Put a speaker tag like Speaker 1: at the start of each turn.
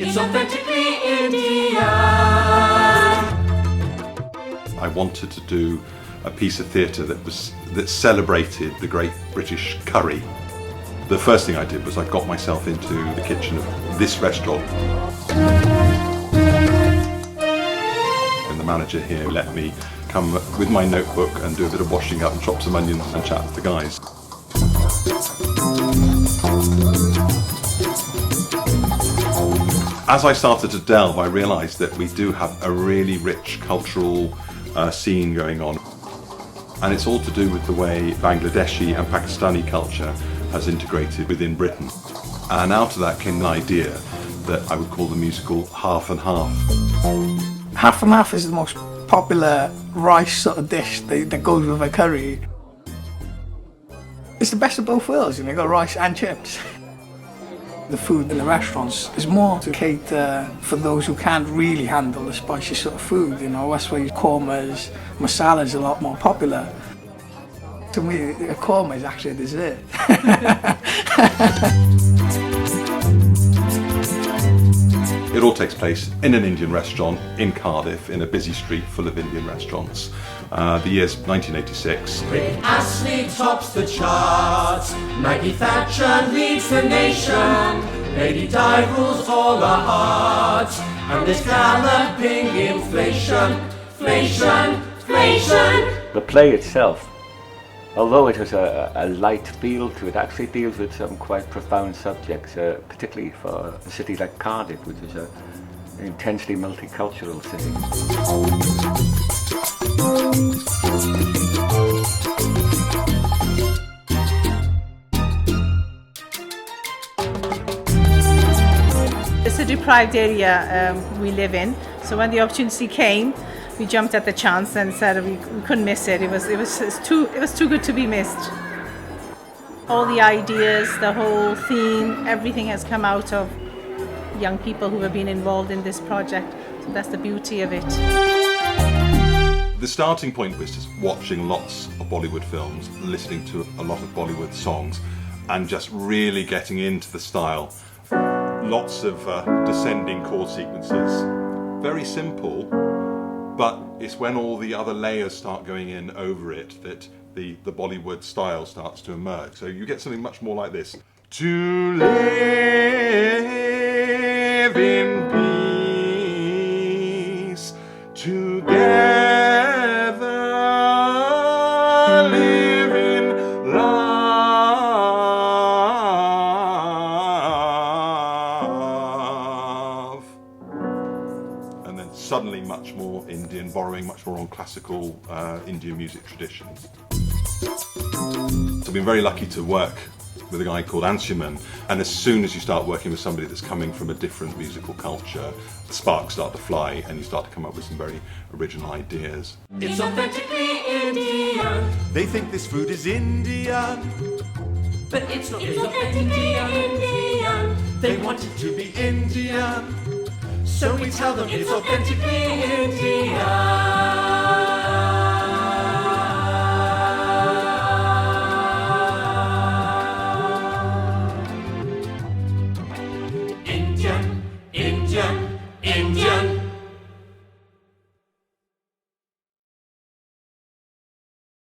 Speaker 1: It's authentically Indian.
Speaker 2: I wanted to do a piece of theatre that celebrated the great British curry. The first thing I did was I got myself into the kitchen of this restaurant. And the manager here let me come with my notebook and do a bit of washing up and chop some onions and chat with the guys. As I started to delve, I realised that we do have a really rich cultural scene going on. And it's all to do with the way Bangladeshi and Pakistani culture has integrated within Britain. And out of that came the idea that I would call the musical Half and Half.
Speaker 3: Half and Half is the most popular rice sort of dish that goes with a curry. It's the best of both worlds, you got rice and chips. The food in the restaurants is more to cater for those who can't really handle the spicy sort of food, that's why kormas, masala is a lot more popular. To me, a korma is actually a dessert.
Speaker 2: It all takes place in an Indian restaurant in Cardiff, in a busy street full of Indian restaurants. The year's 1986.
Speaker 1: Rick Astley tops the charts, Maggie Thatcher leads the nation, Lady Di rules all our hearts, and this galloping inflation.
Speaker 4: The play itself, although it has a light feel to it, actually deals with some quite profound subjects, particularly for a city like Cardiff, which is an intensely multicultural city.
Speaker 5: It's a deprived area we live in, so when the opportunity came, we jumped at the chance and said we couldn't miss it. It was too good to be missed. All the ideas, the whole theme, everything has come out of young people who have been involved in this project. So that's the beauty of it.
Speaker 2: The starting point was just watching lots of Bollywood films, listening to a lot of Bollywood songs, and just really getting into the style. Lots of descending chord sequences. Very simple, but it's when all the other layers start going in over it that the Bollywood style starts to emerge. So you get something much more like this. To live in peace, together live in love. And then suddenly much more Indian, borrowing much more on classical Indian music traditions. So I've been very lucky to work with a guy called Anshuman, and as soon as you start working with somebody that's coming from a different musical culture, the sparks start to fly and you start to come up with some very original ideas.
Speaker 1: It's authentically Indian.
Speaker 6: They think this food is Indian,
Speaker 1: But it's not. It's authentically Indian.
Speaker 6: they want it to be Indian,
Speaker 1: So we tell them it's authentically Indian.